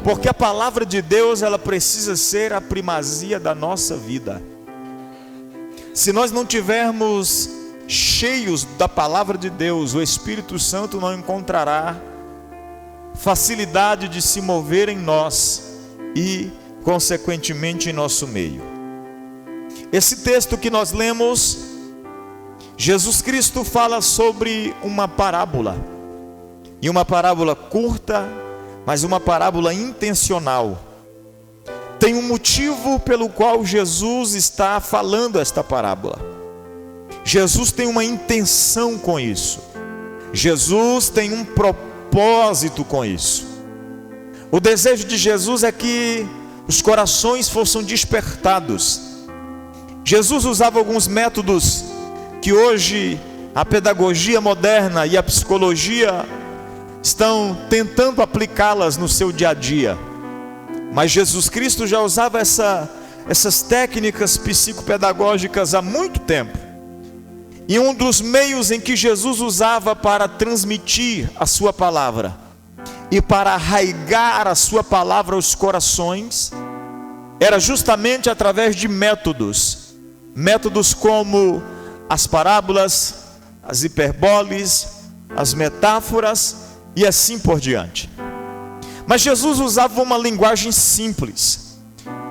Porque a palavra de Deus, ela precisa ser a primazia da nossa vida. Se nós não tivermos cheios da palavra de Deus, o Espírito Santo não encontrará facilidade de se mover em nós e, consequentemente, em nosso meio. Esse texto que nós lemos, Jesus Cristo fala sobre uma parábola, e uma parábola curta, mas uma parábola intencional. Tem um motivo pelo qual Jesus está falando esta parábola. Jesus tem uma intenção com isso. Jesus tem um propósito com isso. O desejo de Jesus é que os corações fossem despertados. Jesus usava alguns métodos que hoje a pedagogia moderna e a psicologia estão tentando aplicá-las no seu dia a dia. Mas Jesus Cristo já usava essas técnicas psicopedagógicas há muito tempo. E um dos meios em que Jesus usava para transmitir a sua palavra e para arraigar a sua palavra aos corações era justamente através de métodos. Métodos como as parábolas, as hiperboles, as metáforas e assim por diante. Mas Jesus usava uma linguagem simples.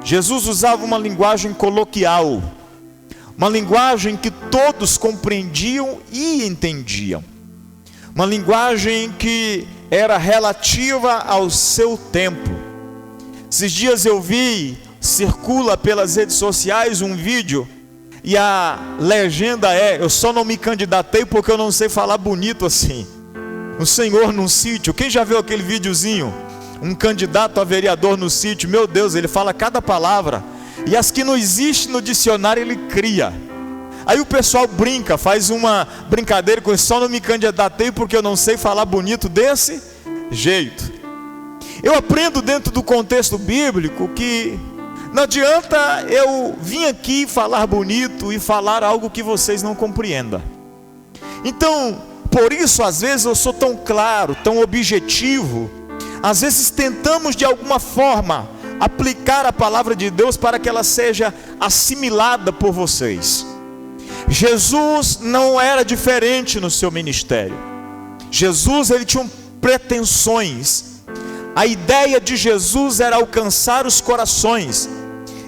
Jesus usava uma linguagem coloquial. Uma linguagem que todos compreendiam e entendiam. Uma linguagem que era relativa ao seu tempo. Esses dias eu circula pelas redes sociais um vídeo, e a legenda é: eu só não me candidatei porque eu não sei falar bonito assim. Um senhor num sítio, quem já viu aquele videozinho? Um candidato a vereador no sítio, meu Deus, ele fala cada palavra, e as que não existem no dicionário ele cria. Aí o pessoal brinca, faz uma brincadeira com isso: só não me candidatei porque eu não sei falar bonito desse jeito. Eu aprendo dentro do contexto bíblico que não adianta eu vir aqui falar bonito e falar algo que vocês não compreendam. Então, por isso às vezes eu sou tão claro, tão objetivo. Às vezes tentamos de alguma forma aplicar a palavra de Deus para que ela seja assimilada por vocês. Jesus não era diferente no seu ministério. Jesus, ele tinha pretensões. A ideia de Jesus era alcançar os corações,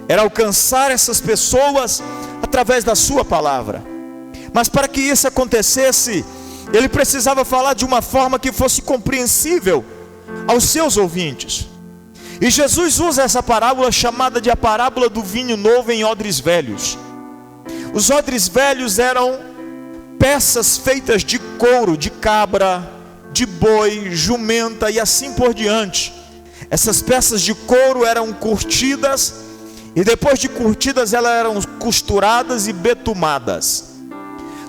era alcançar essas pessoas através da sua palavra. Mas para que isso acontecesse, ele precisava falar de uma forma que fosse compreensível aos seus ouvintes. E Jesus usa essa parábola chamada de a parábola do vinho novo em odres velhos. Os odres velhos eram peças feitas de couro, de cabra, de boi, jumenta e assim por diante. Essas peças de couro eram curtidas, e depois de curtidas elas eram costuradas e betumadas.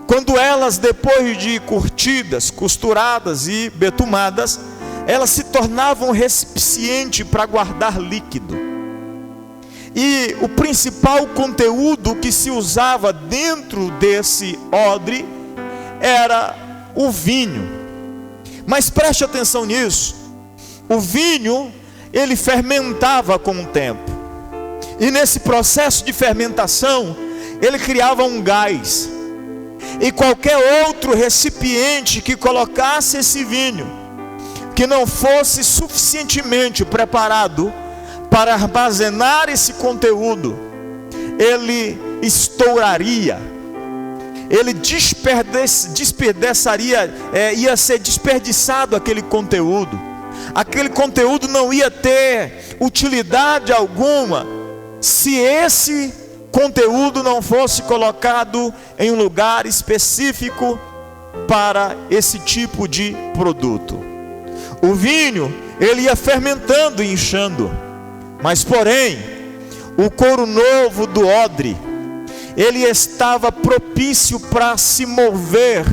Quando elas, depois de curtidas, costuradas e betumadas, elas se tornavam recipiente para guardar líquido. E o principal conteúdo que se usava dentro desse odre era o vinho. Mas preste atenção nisso: o vinho, ele fermentava com o tempo, e nesse processo de fermentação ele criava um gás, e qualquer outro recipiente que colocasse esse vinho, que não fosse suficientemente preparado para armazenar esse conteúdo, ele estouraria, ele desperdiçaria, ia ser desperdiçado aquele conteúdo não ia ter utilidade alguma, se esse conteúdo não fosse colocado em um lugar específico para esse tipo de produto. O vinho, ele ia fermentando e inchando, mas porém, o couro novo do odre, ele estava propício para se mover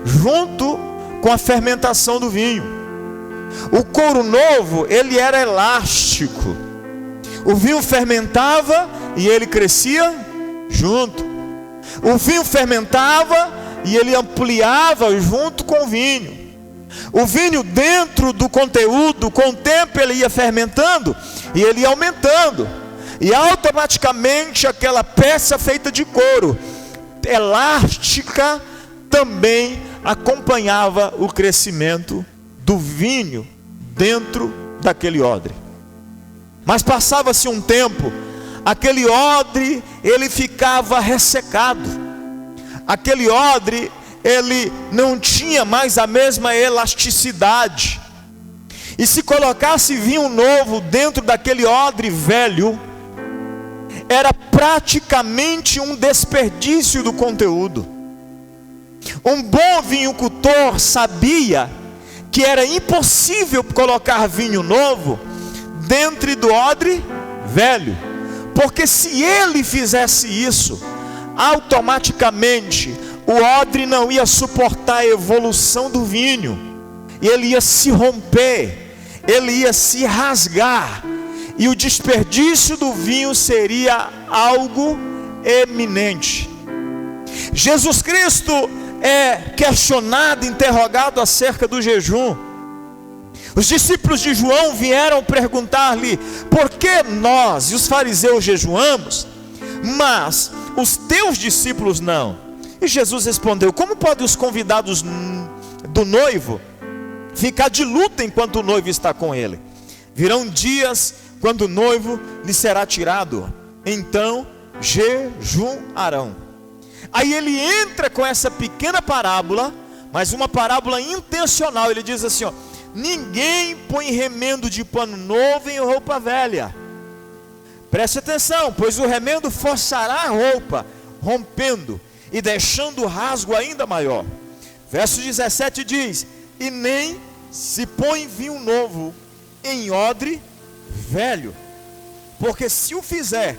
junto com a fermentação do vinho. O couro novo, ele era elástico. O vinho fermentava e ele crescia junto. O vinho fermentava e ele ampliava junto com o vinho. O vinho dentro do conteúdo, com o tempo ele ia fermentando e ele ia aumentando. E automaticamente aquela peça feita de couro, elástica, também acompanhava o crescimento do vinho dentro daquele odre. Mas passava-se um tempo, aquele odre ele ficava ressecado. Aquele odre ele não tinha mais a mesma elasticidade. E se colocasse vinho novo dentro daquele odre velho, era praticamente um desperdício do conteúdo. Um bom vinhocultor sabia que era impossível colocar vinho novo dentro do odre velho, porque se ele fizesse isso, automaticamente o odre não ia suportar a evolução do vinho, e ele ia se romper, ele ia se rasgar, e o desperdício do vinho seria algo eminente. Jesus Cristo é questionado, interrogado acerca do jejum. Os discípulos de João vieram perguntar-lhe: por que nós e os fariseus jejuamos, mas os teus discípulos não? E Jesus respondeu: como podem os convidados do noivo ficar de luto enquanto o noivo está com ele? Virão dias quando o noivo lhe será tirado, então jejuarão. Aí ele entra com essa pequena parábola, mas uma parábola intencional. Ele diz assim, ó: ninguém põe remendo de pano novo em roupa velha. Preste atenção, pois o remendo forçará a roupa, rompendo e deixando o rasgo ainda maior. Verso 17 diz: e nem se põe vinho novo em odre velho, porque se o fizer,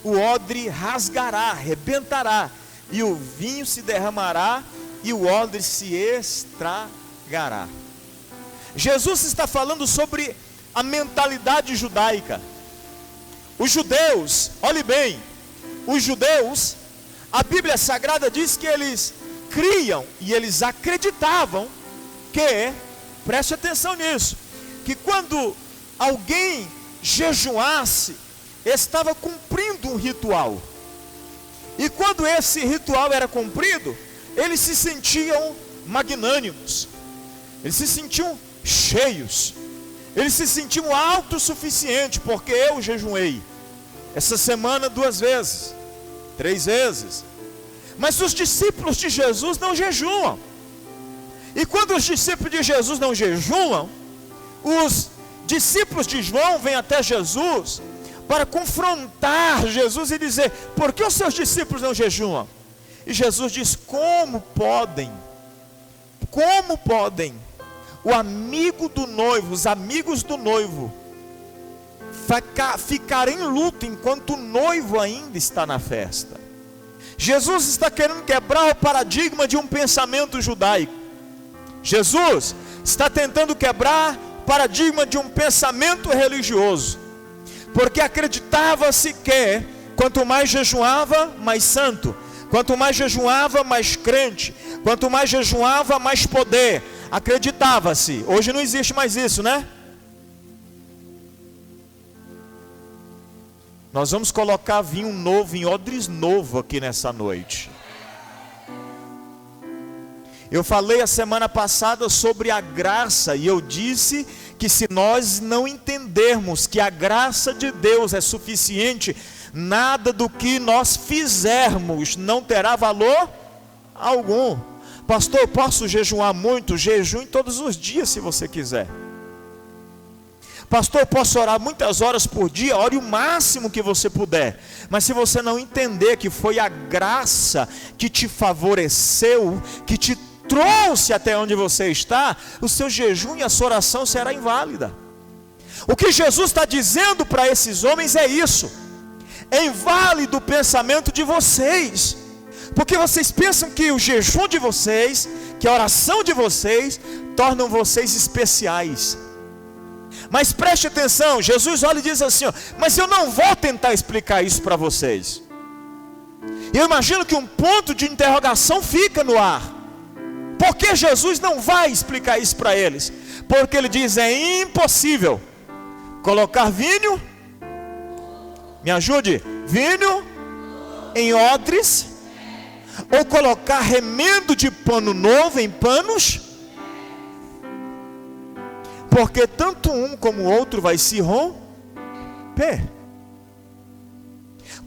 o odre rasgará, rebentará, e o vinho se derramará, e o odre se estragará. Jesus está falando sobre a mentalidade judaica. Os judeus, olhe bem, os judeus, a Bíblia Sagrada diz que eles criam e eles acreditavam que, preste atenção nisso, que quando alguém jejuasse, estava cumprindo um ritual. E quando esse ritual era cumprido, eles se sentiam magnânimos, eles se sentiam cheios, eles se sentiam autossuficientes, porque eu jejuei essa semana 2 vezes, 3 vezes. Mas os discípulos de Jesus não jejuam. E quando os discípulos de Jesus não jejuam, os discípulos de João vêm até Jesus para confrontar Jesus e dizer: por que os seus discípulos não jejuam? E Jesus diz: como podem o amigo do noivo, os amigos do noivo ficar em luto enquanto o noivo ainda está na festa? Jesus está querendo quebrar o paradigma de um pensamento judaico. Jesus está tentando quebrar o paradigma de um pensamento religioso, porque acreditava-se que quanto mais jejuava, mais santo; quanto mais jejuava, mais crente; quanto mais jejuava, mais poder. Acreditava-se. Hoje não existe mais isso, né? Nós vamos colocar vinho novo em odres novo aqui nessa noite. Eu falei a semana passada sobre a graça, e eu disse que se nós não entendermos que a graça de Deus é suficiente, nada do que nós fizermos não terá valor algum. Pastor, eu posso jejuar muito? Jejue todos os dias se você quiser. Pastor, eu posso orar muitas horas por dia? Ore o máximo que você puder. Mas se você não entender que foi a graça que te favoreceu, que te trouxe até onde você está, o seu jejum e a sua oração será inválida. O que Jesus está dizendo para esses homens é isso: é inválido o pensamento de vocês, porque vocês pensam que o jejum de vocês, que a oração de vocês, tornam vocês especiais. Mas preste atenção, Jesus olha e diz assim, ó: mas eu não vou tentar explicar isso para vocês. Eu imagino que um ponto de interrogação fica no ar. Porque Jesus não vai explicar isso para eles? Porque ele diz: é impossível colocar vinho, me ajude, vinho em odres, ou colocar remendo de pano novo em panos, porque tanto um como o outro vai se romper.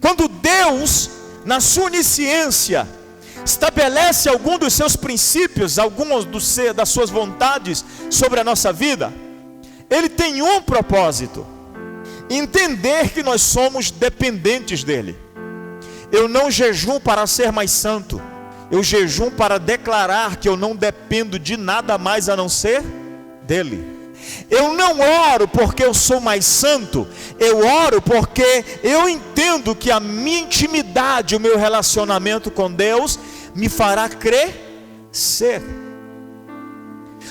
Quando Deus, na sua onisciência, estabelece algum dos seus princípios, algumas das suas vontades sobre a nossa vida, Ele tem um propósito: entender que nós somos dependentes dEle. Eu não jejuo para ser mais santo, eu jejuo para declarar que eu não dependo de nada mais a não ser dEle. Eu não oro porque eu sou mais santo, eu oro porque eu entendo que a minha intimidade, o meu relacionamento com Deus me fará crescer.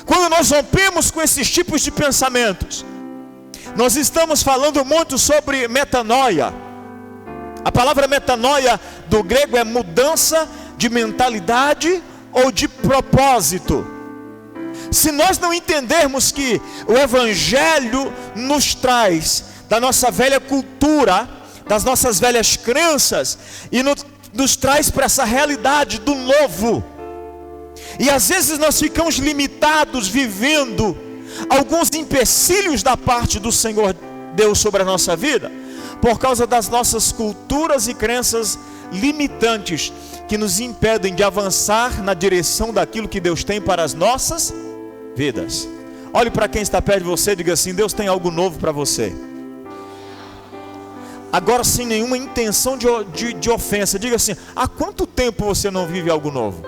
Quando nós rompemos com esses tipos de pensamentos, nós estamos falando muito sobre metanoia. A palavra metanoia do grego é mudança de mentalidade ou de propósito. Se nós não entendermos que o Evangelho nos traz da nossa velha cultura, das nossas velhas crenças, e nos traz para essa realidade do novo, e às vezes nós ficamos limitados vivendo alguns empecilhos da parte do Senhor Deus sobre a nossa vida, por causa das nossas culturas e crenças limitantes, que nos impedem de avançar na direção daquilo que Deus tem para as nossas vidas. Olhe para quem está perto de você e diga assim: Deus tem algo novo para você. Agora, sem nenhuma intenção de ofensa, diga assim: há quanto tempo você não vive algo novo?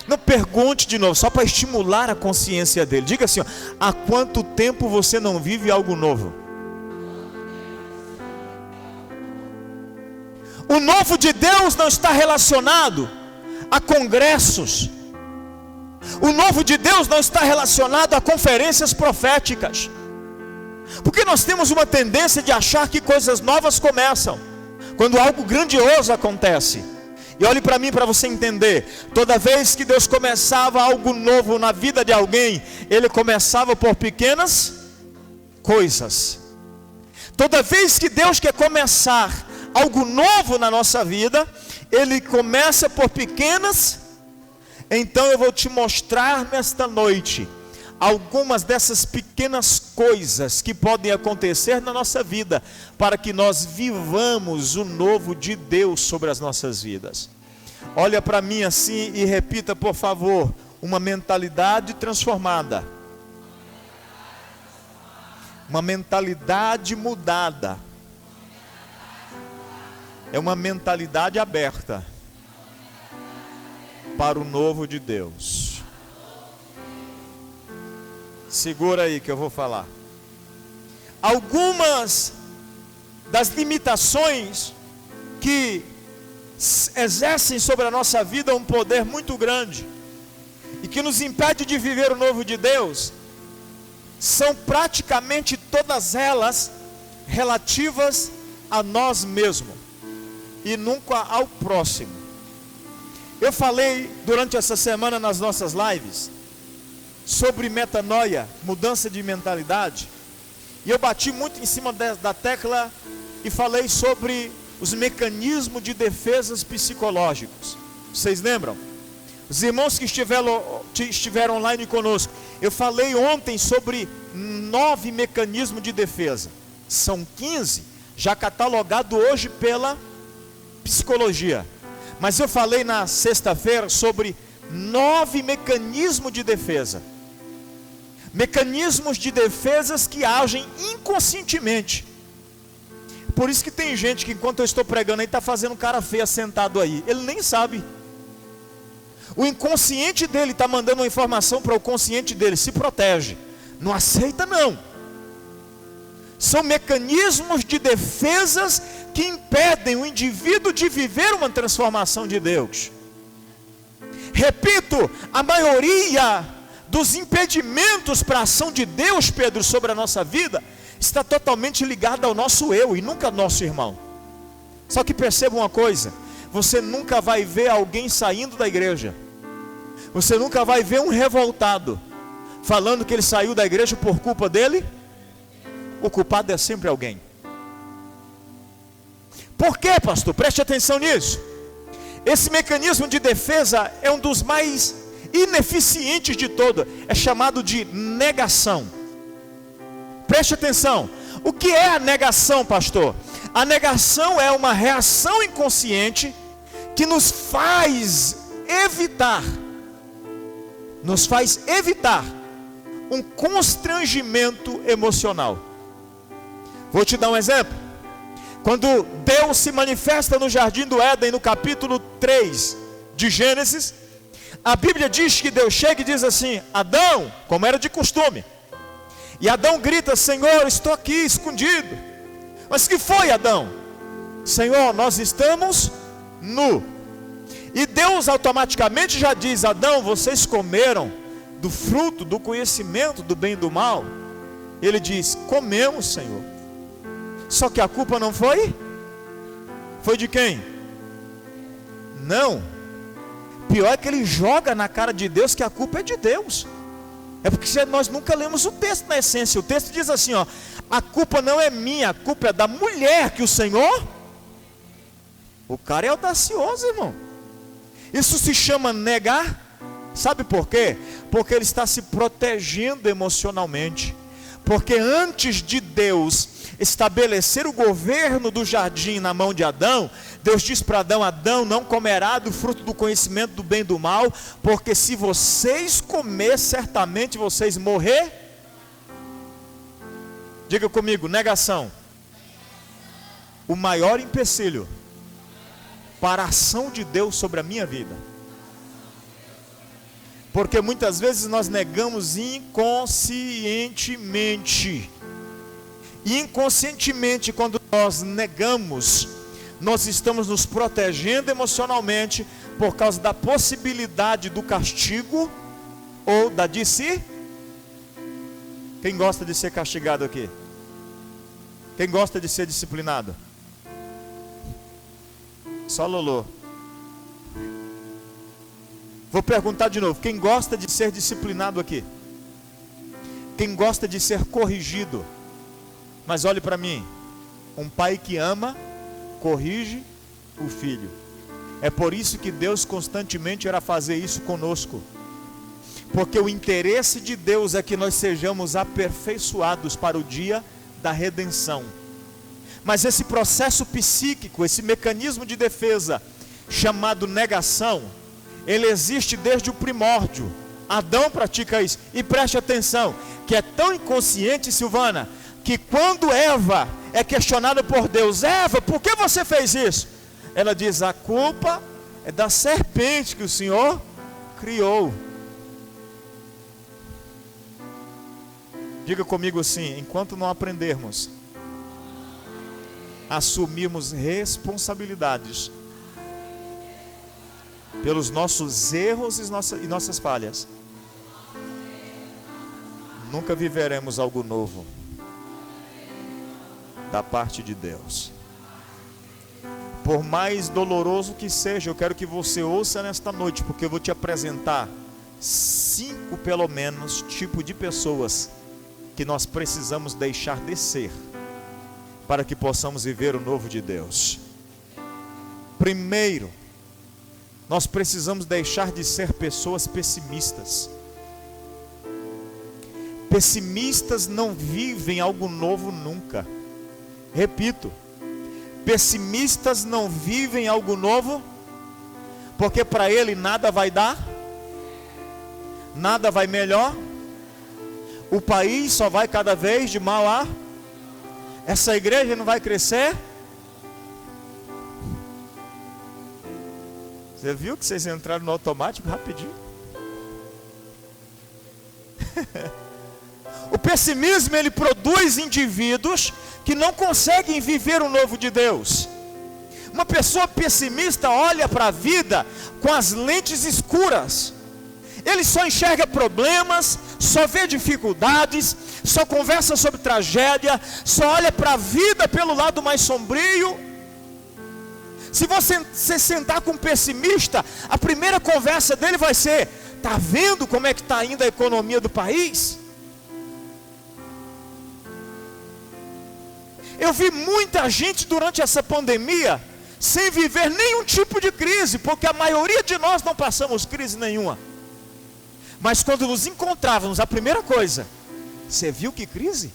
Não pergunte de novo, só para estimular a consciência dele. Diga assim: ó, há quanto tempo você não vive algo novo? O novo de Deus não está relacionado a congressos. O novo de Deus não está relacionado a conferências proféticas. Porque nós temos uma tendência de achar que coisas novas começam quando algo grandioso acontece. E olhe para mim para você entender: toda vez que Deus começava algo novo na vida de alguém, Ele começava por pequenas coisas. Toda vez que Deus quer começar algo novo na nossa vida, Ele começa por pequenas. Então eu vou te mostrar nesta noite algumas dessas pequenas coisas que podem acontecer na nossa vida, para que nós vivamos o novo de Deus sobre as nossas vidas. Olha para mim assim e repita, por favor: uma mentalidade transformada, uma mentalidade mudada, é uma mentalidade aberta para o novo de Deus. Segura aí que eu vou falar. Algumas das limitações que exercem sobre a nossa vida um poder muito grande e que nos impede de viver o novo de Deus, são praticamente todas elas relativas a nós mesmos e nunca ao próximo. Eu falei durante essa semana nas nossas lives sobre metanoia, mudança de mentalidade, e eu bati muito em cima da tecla e falei sobre os mecanismos de defesas psicológicos. Vocês lembram? Os irmãos que estiveram online conosco, eu falei ontem sobre 9 mecanismos de defesa. São 15 já catalogados hoje pela psicologia, mas eu falei na sexta-feira sobre 9 mecanismos de defesa. Mecanismos de defesas que agem inconscientemente. Por isso que tem gente que enquanto eu estou pregando aí está fazendo cara feia sentado aí. Ele nem sabe. O inconsciente dele está mandando uma informação para o consciente dele: se protege, não aceita não. São mecanismos de defesas que impedem o indivíduo de viver uma transformação de Deus. Repito, a maioria dos impedimentos para a ação de Deus, Pedro, sobre a nossa vida, está totalmente ligada ao nosso eu e nunca ao nosso irmão. Só que perceba uma coisa: você nunca vai ver alguém saindo da igreja. Você nunca vai ver um revoltado falando que ele saiu da igreja por culpa dele. O culpado é sempre alguém. Por quê, pastor? Preste atenção nisso. Esse mecanismo de defesa é um dos mais ineficientes de todo. É chamado de negação. Preste atenção. O que é a negação, pastor? A negação é uma reação inconsciente que nos faz evitar um constrangimento emocional. Vou te dar um exemplo. Quando Deus se manifesta no jardim do Éden, no capítulo 3 de Gênesis, a Bíblia diz que Deus chega e diz assim: Adão, como era de costume. E Adão grita: Senhor, estou aqui escondido. Mas que foi, Adão? Senhor, nós estamos nu. E Deus automaticamente já diz: Adão, vocês comeram do fruto do conhecimento do bem e do mal? Ele diz: comemos, Senhor. Só que a culpa não foi? Foi de quem? Não. Pior é que ele joga na cara de Deus que a culpa é de Deus. É porque nós nunca lemos o texto na essência. O texto diz assim, ó: a culpa não é minha, a culpa é da mulher que o Senhor... O cara é audacioso, irmão. Isso se chama negar. Sabe por quê? Porque ele está se protegendo emocionalmente. Porque antes de Deus estabelecer o governo do jardim na mão de Adão, Deus diz para Adão: Adão, não comerá do fruto do conhecimento do bem e do mal, porque se vocês comer, certamente vocês morrer. Diga comigo: negação. O maior empecilho para a ação de Deus sobre a minha vida. Porque muitas vezes nós negamos inconscientemente. Inconscientemente, quando nós negamos, nós estamos nos protegendo emocionalmente por causa da possibilidade do castigo ou da disciplina. Quem gosta de ser castigado aqui? Quem gosta de ser disciplinado? Só Lolô. Vou perguntar de novo: quem gosta de ser disciplinado aqui? Quem gosta de ser corrigido? Mas olhe para mim, um pai que ama, corrige o filho. É por isso que Deus constantemente irá fazer isso conosco. Porque o interesse de Deus é que nós sejamos aperfeiçoados para o dia da redenção. Mas esse processo psíquico, esse mecanismo de defesa, chamado negação, ele existe desde o primórdio. Adão pratica isso. E preste atenção, que é tão inconsciente, Silvana, que quando Eva é questionada por Deus: Eva, por que você fez isso? Ela diz: a culpa é da serpente que o Senhor criou. Diga comigo assim: enquanto não aprendermos a assumirmos responsabilidades pelos nossos erros e nossas falhas, nunca viveremos algo novo da parte de Deus. Por mais doloroso que seja, eu quero que você ouça nesta noite, porque eu vou te apresentar 5 pelo menos tipos de pessoas que nós precisamos deixar descer para que possamos viver o novo de Deus. Primeiro, nós precisamos deixar de ser pessoas pessimistas. Pessimistas não vivem algo novo nunca. Repito, pessimistas não vivem algo novo, porque para ele nada vai dar, nada vai melhor, o país só vai cada vez de mal a, essa igreja não vai crescer. Você viu que vocês entraram no automático rapidinho? O pessimismo, ele produz indivíduos que não conseguem viver o novo de Deus. Uma pessoa pessimista olha para a vida com as lentes escuras. Ele só enxerga problemas, só vê dificuldades, só conversa sobre tragédia, só olha para a vida pelo lado mais sombrio. Se você sentar com um pessimista, a primeira conversa dele vai ser: está vendo como é que está indo a economia do país? Eu vi muita gente durante essa pandemia sem viver nenhum tipo de crise, porque a maioria de nós não passamos crise nenhuma. Mas quando nos encontrávamos, a primeira coisa: você viu que crise?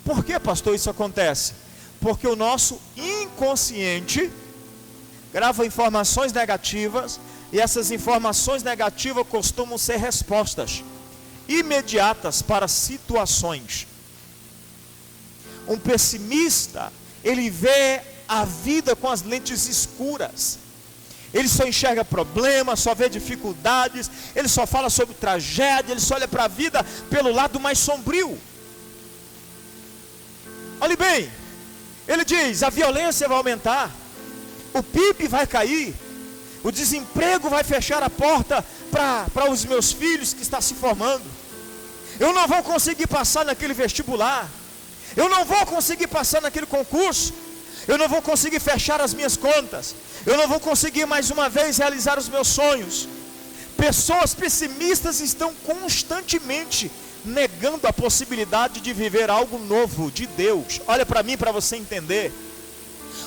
Por que, pastor, isso acontece? Porque o nosso inconsciente grava informações negativas, e essas informações negativas costumam ser respostas imediatas para situações. Um pessimista, ele vê a vida com as lentes escuras. Ele só enxerga problemas, só vê dificuldades, ele só fala sobre tragédia, ele só olha para a vida pelo lado mais sombrio. Olhe bem, ele diz: a violência vai aumentar, o PIB vai cair, o desemprego vai fechar a porta para os meus filhos que estão se formando. Eu não vou conseguir passar naquele vestibular, eu não vou conseguir passar naquele concurso, eu não vou conseguir fechar as minhas contas, eu não vou conseguir mais uma vez realizar os meus sonhos. Pessoas pessimistas estão constantemente negando a possibilidade de viver algo novo de Deus. Olha para mim, para você entender.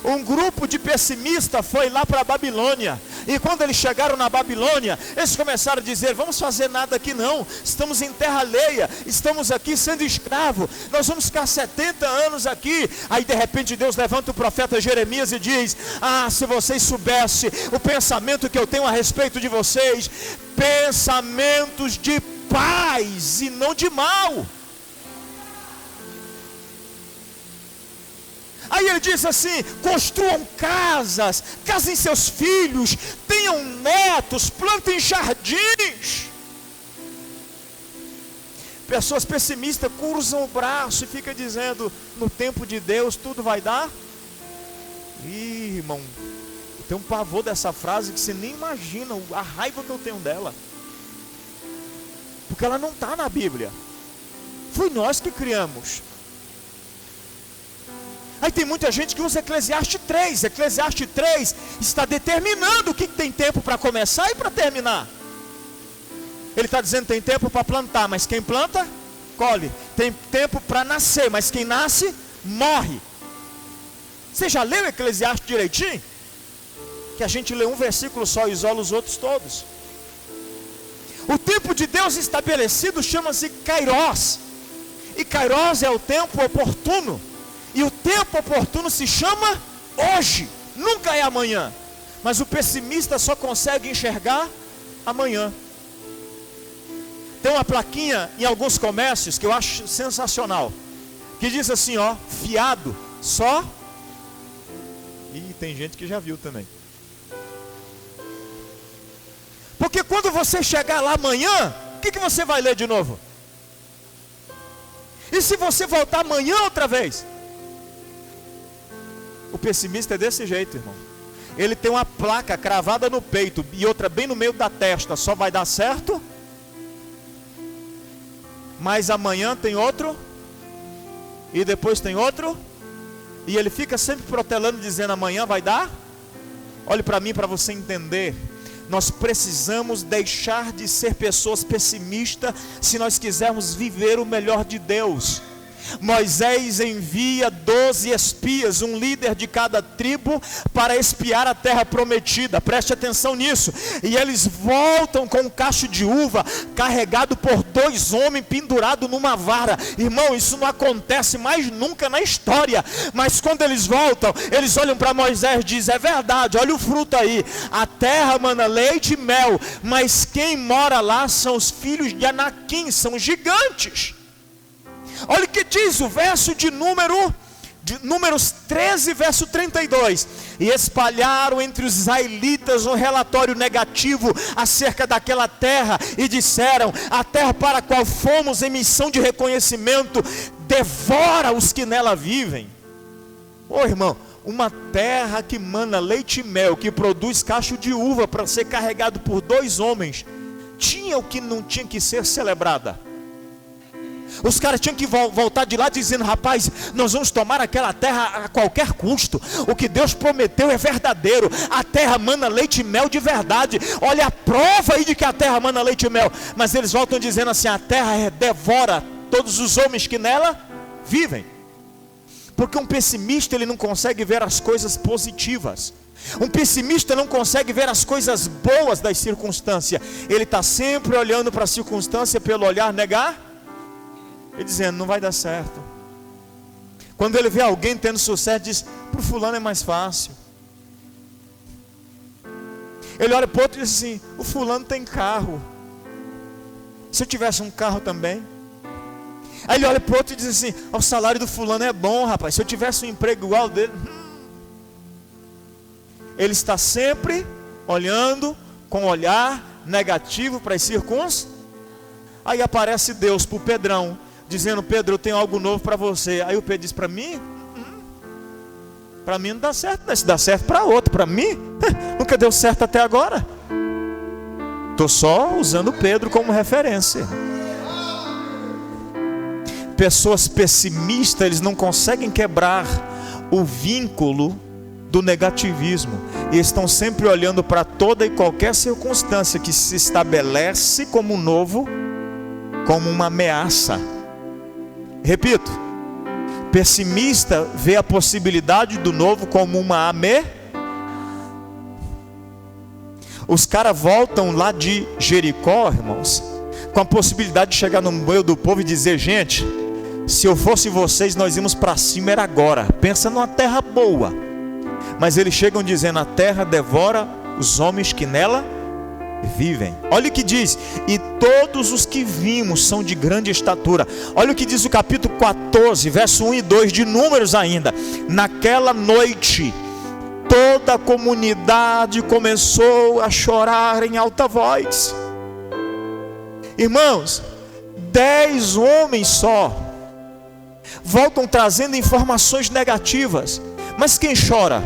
Um grupo de pessimistas foi lá para a Babilônia, e quando eles chegaram na Babilônia, eles começaram a dizer: vamos fazer nada aqui não, estamos em terra alheia, estamos aqui sendo escravos, nós vamos ficar 70 anos aqui. Aí de repente Deus levanta o profeta Jeremias e diz: ah, se vocês soubessem o pensamento que eu tenho a respeito de vocês, pensamentos de paz e não de mal. Aí ele diz assim: construam casas, casem seus filhos, tenham netos, plantem jardins. Pessoas pessimistas cruzam o braço e ficam dizendo: no tempo de Deus tudo vai dar. Ih, irmão, eu tenho um pavor dessa frase que você nem imagina a raiva que eu tenho dela, porque ela não está na Bíblia, foi nós que criamos. Aí tem muita gente que usa Eclesiastes 3. Eclesiastes 3 está determinando o que tem tempo para começar e para terminar. Ele está dizendo: tem tempo para plantar, mas quem planta, colhe. Tem tempo para nascer, mas quem nasce, morre. Você já leu Eclesiastes direitinho? Que a gente lê um versículo só e isola os outros todos. O tempo de Deus estabelecido chama-se Kairos. E Kairos é o tempo oportuno. E o tempo oportuno se chama hoje, nunca é amanhã. Mas o pessimista só consegue enxergar amanhã. Tem uma plaquinha em alguns comércios que eu acho sensacional, que diz assim, ó: fiado só. E tem gente que já viu também. Porque quando você chegar lá amanhã, o que você vai ler de novo? E se você voltar amanhã outra vez? O pessimista é desse jeito, irmão. Ele tem uma placa cravada no peito e outra bem no meio da testa: só vai dar certo, mas amanhã tem outro, e depois tem outro, e ele fica sempre protelando, dizendo: amanhã vai dar. Olhe para mim para você entender. Nós precisamos deixar de ser pessoas pessimistas se nós quisermos viver o melhor de Deus. Moisés envia 12 espias, um líder de cada tribo, para espiar a terra prometida. Preste atenção nisso. E eles voltam com um cacho de uva carregado por 2 homens pendurados numa vara. Irmão, isso não acontece mais nunca na história. Mas quando eles voltam, eles olham para Moisés e dizem: é verdade, olha o fruto aí, a terra mana leite e mel, mas quem mora lá são os filhos de Anaquim, são gigantes. Olha o que diz o verso de Números 13, verso 32. E espalharam entre os israelitas um relatório negativo acerca daquela terra, e disseram: a terra para a qual fomos em missão de reconhecimento devora os que nela vivem. Ô irmão, uma terra que mana leite e mel, que produz cacho de uva para ser carregado por 2 homens, tinha o que não tinha que ser celebrada. Os caras tinham que voltar de lá dizendo: rapaz, nós vamos tomar aquela terra a qualquer custo. O que Deus prometeu é verdadeiro. A terra mana leite e mel de verdade. Olha a prova aí de que a terra mana leite e mel. Mas eles voltam dizendo assim: a terra devora todos os homens que nela vivem. Porque um pessimista, ele não consegue ver as coisas positivas. Um pessimista não consegue ver as coisas boas das circunstâncias. Ele está sempre olhando para a circunstância pelo olhar negar e dizendo: não vai dar certo. Quando ele vê alguém tendo sucesso, diz: para o fulano é mais fácil. Ele olha para o outro e diz assim: o fulano tem carro, se eu tivesse um carro também. Aí ele olha para o outro e diz assim: o salário do fulano é bom, rapaz, se eu tivesse um emprego igual ao dele. Ele está sempre olhando com um olhar negativo para as circunstâncias. Aí aparece Deus para o Pedrão, dizendo: Pedro, eu tenho algo novo para você. Aí o Pedro diz: para mim? Para mim não dá certo, mas se dá certo para outro, para mim nunca deu certo até agora. Estou só usando Pedro como referência. Pessoas pessimistas, eles não conseguem quebrar o vínculo do negativismo, e estão sempre olhando para toda e qualquer circunstância que se estabelece como novo, como uma ameaça. Repito, pessimista vê a possibilidade do novo como uma ameaça. Os caras voltam lá de Jericó, irmãos, com a possibilidade de chegar no meio do povo e dizer: gente, se eu fosse vocês, nós íamos para cima, era agora. Pensa numa terra boa. Mas eles chegam dizendo: a terra devora os homens que nela vivem. Olha o que diz: e todos os que vimos são de grande estatura. Olha o que diz o capítulo 14, verso 1 e 2 de Números ainda. Naquela noite, toda a comunidade começou a chorar em alta voz. Irmãos, 10 homens só voltam trazendo informações negativas. Mas quem chora?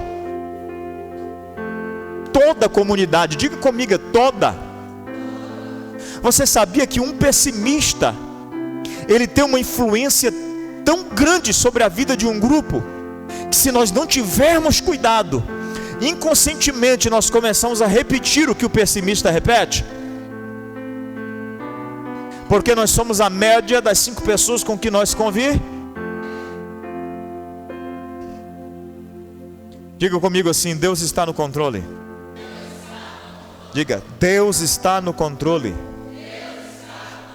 Toda a comunidade. Diga comigo: toda. Você sabia que um pessimista, ele tem uma influência tão grande sobre a vida de um grupo, que se nós não tivermos cuidado, inconscientemente nós começamos a repetir o que o pessimista repete? Porque nós somos a média das 5 pessoas com que nós convivemos. Diga comigo assim: Deus está no controle. Diga: Deus está no controle.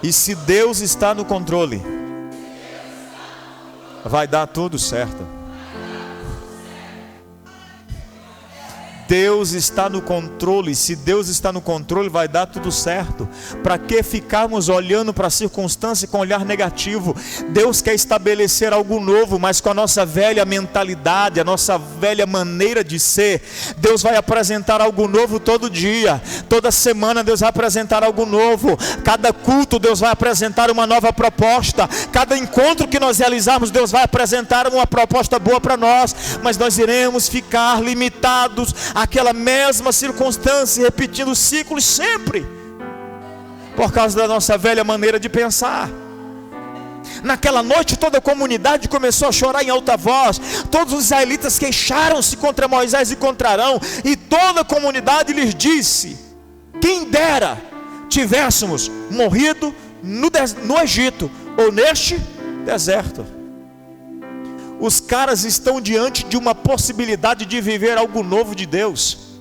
E se Deus está no controle, vai dar tudo certo. Deus está no controle. Se Deus está no controle, vai dar tudo certo. Para que ficarmos olhando para a circunstância com olhar negativo? Deus quer estabelecer algo novo, mas com a nossa velha mentalidade, a nossa velha maneira de ser. Deus vai apresentar algo novo todo dia. Toda semana Deus vai apresentar algo novo. Cada culto Deus vai apresentar uma nova proposta. Cada encontro que nós realizarmos, Deus vai apresentar uma proposta boa para nós. Mas nós iremos ficar limitados àquela mesma circunstância, repetindo ciclos sempre, por causa da nossa velha maneira de pensar. Naquela noite toda a comunidade começou a chorar em alta voz. Todos os israelitas queixaram-se contra Moisés e contra Arão, e toda a comunidade lhes disse: quem dera tivéssemos morrido no Egito ou neste deserto. Os caras estão diante de uma possibilidade de viver algo novo de Deus.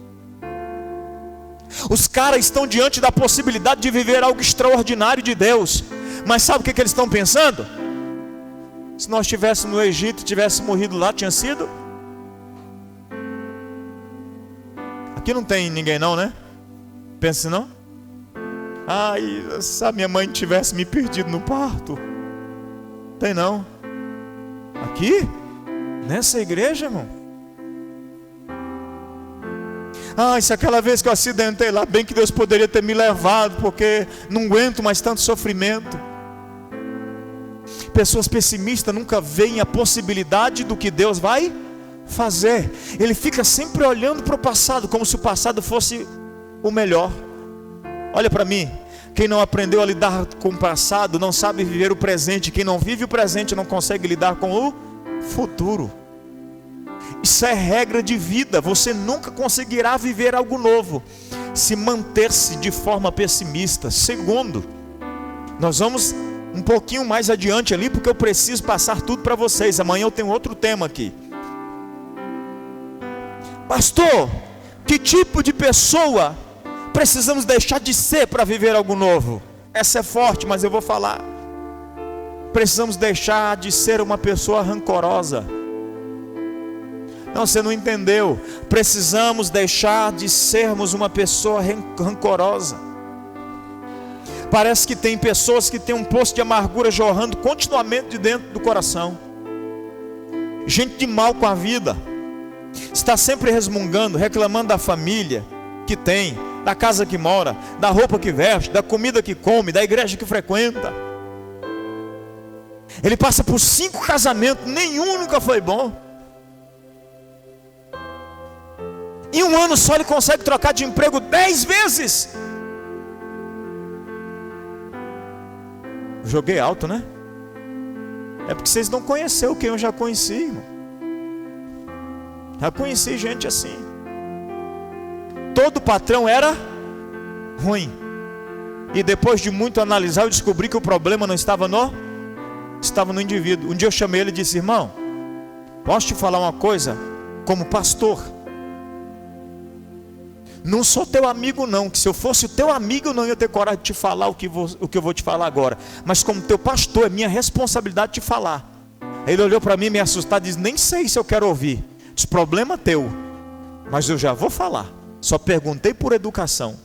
Os caras estão diante da possibilidade de viver algo extraordinário de Deus. Mas sabe o que eles estão pensando? Se nós estivéssemos no Egito, tivesse morrido lá, tinha sido? Aqui não tem ninguém não, né? Pensa não? Ai, se a minha mãe tivesse me perdido no parto. Tem não? Aqui? Nessa igreja, irmão? Ai, se aquela vez que eu acidentei lá, bem que Deus poderia ter me levado, porque não aguento mais tanto sofrimento. Pessoas pessimistas nunca veem a possibilidade do que Deus vai fazer. Ele fica sempre olhando para o passado, como se o passado fosse o melhor. Olha para mim, Quem não aprendeu a lidar com o passado não sabe viver o presente. Quem não vive o presente não consegue lidar com o futuro. Isso é regra de vida. Você nunca conseguirá viver algo novo se manter-se de forma pessimista. Segundo, nós vamos um pouquinho mais adiante ali, porque eu preciso passar tudo para vocês. Amanhã eu tenho outro tema aqui. Pastor, que tipo de pessoa precisamos deixar de ser para viver algo novo? Essa é forte, mas eu vou falar. Precisamos deixar de ser uma pessoa rancorosa. Não, você não entendeu. Precisamos deixar de sermos uma pessoa rancorosa. Parece que tem pessoas que têm um poço de amargura jorrando continuamente de dentro do coração. Gente de mal com a vida. Está sempre resmungando, reclamando da família que tem, da casa que mora, da roupa que veste, da comida que come, da igreja que frequenta. Ele passa por 5 casamentos, nenhum nunca foi bom. Em um ano só ele consegue trocar de emprego 10 vezes. Joguei alto, né? É porque vocês não conheceram quem eu já conheci, irmão. Já conheci gente assim. Todo patrão era ruim. E depois de muito analisar, eu descobri que o problema não estava no indivíduo. Um dia eu chamei ele e disse: irmão, posso te falar uma coisa? Como pastor, não sou teu amigo não, que se eu fosse o teu amigo eu não ia ter coragem de te falar o que eu vou te falar agora. Mas como teu pastor, é minha responsabilidade te falar. Aí ele olhou para mim meio assustado e disse: nem sei se eu quero ouvir. Disse: problema teu, mas eu já vou falar. Só perguntei por educação.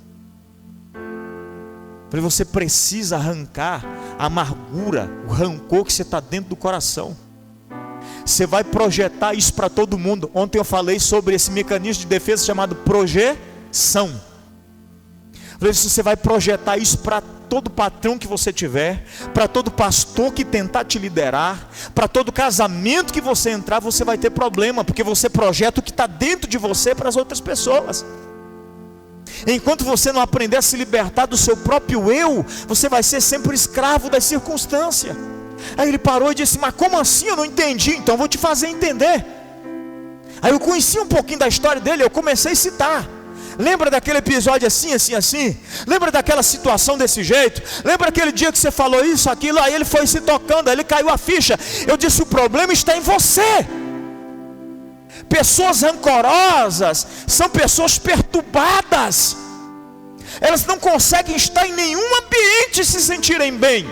Falei: você precisa arrancar a amargura, o rancor que você está dentro do coração. Você vai projetar isso para todo mundo. Ontem eu falei sobre esse mecanismo de defesa chamado projeção. Falei: você vai projetar isso para todo patrão que você tiver, para todo pastor que tentar te liderar, para todo casamento que você entrar, você vai ter problema, porque você projeta o que está dentro de você para as outras pessoas. Enquanto você não aprender a se libertar do seu próprio eu, você vai ser sempre escravo das circunstâncias. Aí ele parou e disse: mas como assim? Eu não entendi. Então eu vou te fazer entender. Aí eu conheci um pouquinho da história dele, eu comecei a citar. Lembra daquele episódio assim, assim, assim? Lembra daquela situação desse jeito? Lembra aquele dia que você falou isso, aquilo? Aí ele foi se tocando, aí ele caiu a ficha. Eu disse: o problema está em você. Pessoas rancorosas são pessoas perturbadas. Elas não conseguem estar em nenhum ambiente e se sentirem bem.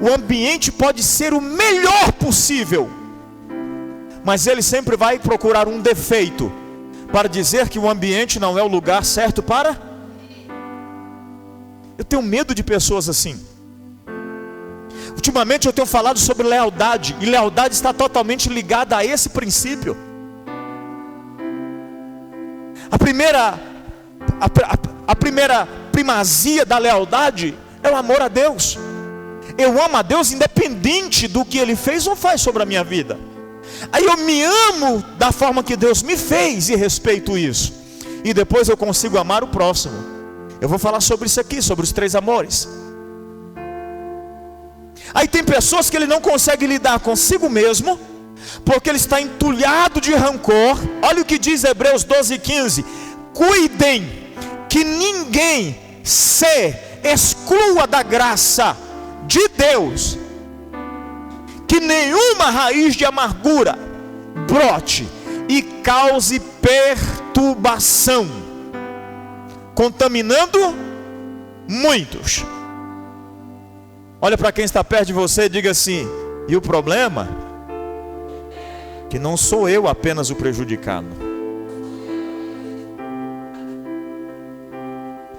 O ambiente pode ser o melhor possível, mas ele sempre vai procurar um defeito para dizer que o ambiente não é o lugar certo para. Eu tenho medo de pessoas assim. Ultimamente eu tenho falado sobre lealdade, e lealdade está totalmente ligada a esse princípio. A primeira primazia da lealdade é o amor a Deus. Eu amo a Deus independente do que Ele fez ou faz sobre a minha vida. Aí eu me amo da forma que Deus me fez e respeito isso. E depois eu consigo amar o próximo. Eu vou falar sobre isso aqui, sobre os 3 amores. Aí tem pessoas que ele não consegue lidar consigo mesmo, porque ele está entulhado de rancor. Olha o que diz Hebreus 12:15. Cuidem que ninguém se exclua da graça de Deus, que nenhuma raiz de amargura brote e cause perturbação, contaminando muitos. Olha para quem está perto de você e diga assim: e o problema? Que não sou eu apenas o prejudicado.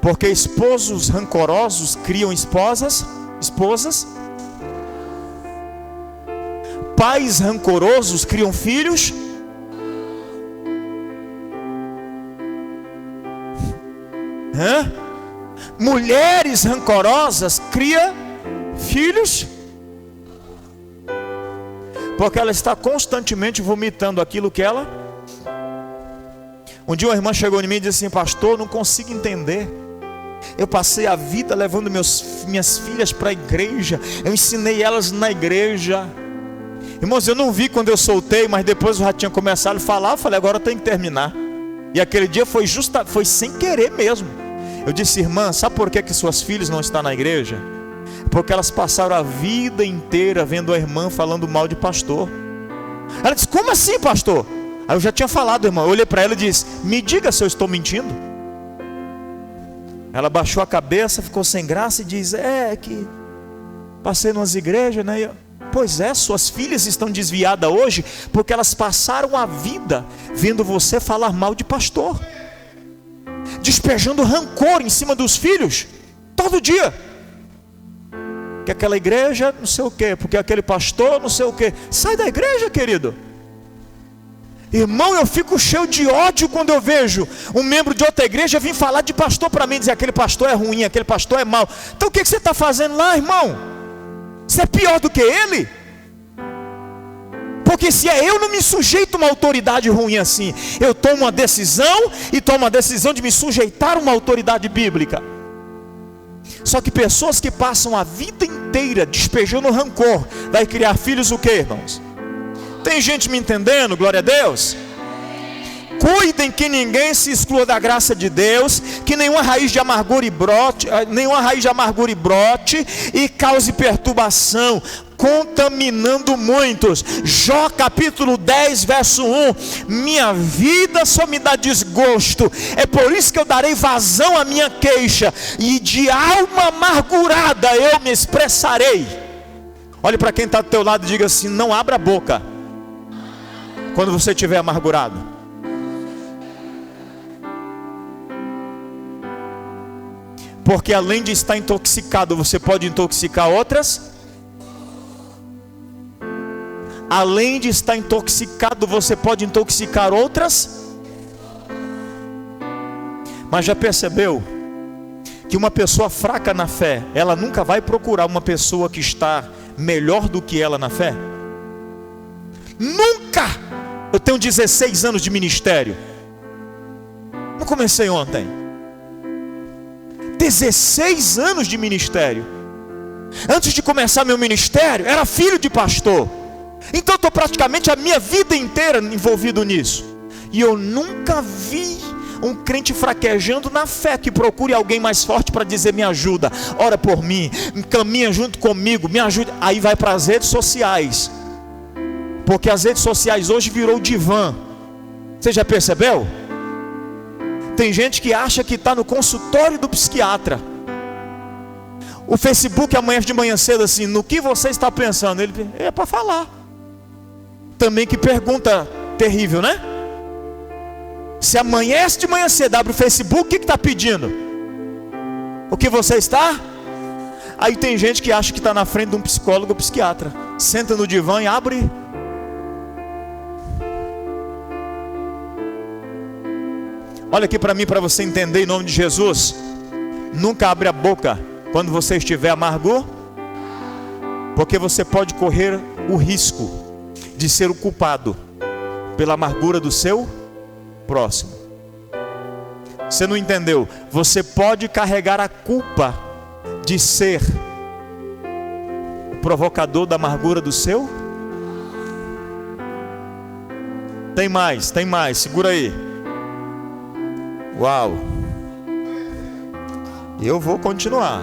Porque esposos rancorosos criam esposas. Pais rancorosos criam filhos. Mulheres rancorosas criam filhos. Porque ela está constantemente vomitando aquilo que ela. Um dia uma irmã chegou em mim e disse assim: pastor, não consigo entender. Eu passei a vida levando minhas filhas para a igreja. Eu ensinei elas na igreja. Irmãos, eu não vi quando eu soltei, mas depois eu já tinha começado a falar. Eu falei, agora eu tenho que terminar. E aquele dia foi sem querer mesmo. Eu disse, irmã, sabe por que suas filhas não estão na igreja? Porque elas passaram a vida inteira vendo a irmã falando mal de pastor. Ela disse, como assim, pastor? Aí eu já tinha falado, irmã. Eu olhei para ela e disse, me diga se eu estou mentindo. Ela baixou a cabeça, ficou sem graça e diz, que passei nas igrejas, né? Pois é, suas filhas estão desviadas hoje, porque elas passaram a vida vendo você falar mal de pastor, despejando rancor em cima dos filhos, todo dia. Que aquela igreja não sei o quê, porque aquele pastor não sei o quê. Sai da igreja, querido. Irmão, eu fico cheio de ódio quando eu vejo um membro de outra igreja vir falar de pastor para mim, dizer aquele pastor é ruim, aquele pastor é mau. Então o que você está fazendo lá, irmão? Você é pior do que ele? Porque se é eu, não me sujeito a uma autoridade ruim assim. Eu tomo uma decisão e tomo a decisão de me sujeitar a uma autoridade bíblica. Só que pessoas que passam a vida inteira despejando rancor, vai criar filhos o que, irmãos? Tem gente me entendendo? Glória a Deus. Cuidem que ninguém se exclua da graça de Deus, que nenhuma raiz de amargura brote e cause perturbação, contaminando muitos. Jó capítulo 10 verso 1, minha vida só me dá desgosto, é por isso que eu darei vazão à minha queixa, e de alma amargurada eu me expressarei. Olhe para quem está do teu lado e diga assim, não abra a boca quando você estiver amargurado. Porque além de estar intoxicado, você pode intoxicar outras. Além de estar intoxicado, você pode intoxicar outras. Mas já percebeu que uma pessoa fraca na fé, ela nunca vai procurar uma pessoa que está melhor do que ela na fé? Nunca! Eu tenho 16 anos de ministério. Não comecei ontem. 16 anos de ministério. Antes de começar meu ministério, era filho de pastor. Então estou praticamente a minha vida inteira envolvido nisso. E eu nunca vi um crente fraquejando na fé que procure alguém mais forte para dizer, me ajuda, ora por mim, caminha junto comigo, me ajuda. Aí vai para as redes sociais. Porque as redes sociais hoje virou divã. Você já percebeu? Tem gente que acha que está no consultório do psiquiatra. O Facebook amanhece de manhã cedo assim, no que você está pensando? Ele é para falar. Também que pergunta terrível, né? Se amanhece de manhã cedo, abre o Facebook, o que está pedindo? O que você está? Aí tem gente que acha que está na frente de um psicólogo ou psiquiatra. Senta no divã e abre. Olha aqui para mim, para você entender em nome de Jesus. Nunca abre a boca quando você estiver amargo, porque você pode correr o risco de ser o culpado pela amargura do seu próximo. Você não entendeu? Você pode carregar a culpa de ser o provocador da amargura do seu. Tem mais, segura aí. Uau! Eu vou continuar.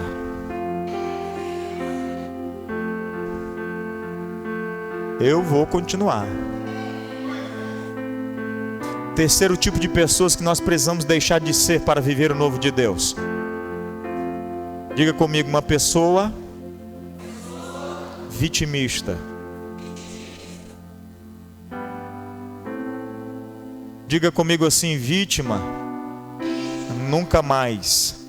Terceiro tipo de pessoas que nós precisamos deixar de ser para viver o novo de Deus. Diga comigo, uma pessoa vitimista. Diga comigo assim, vítima, nunca mais.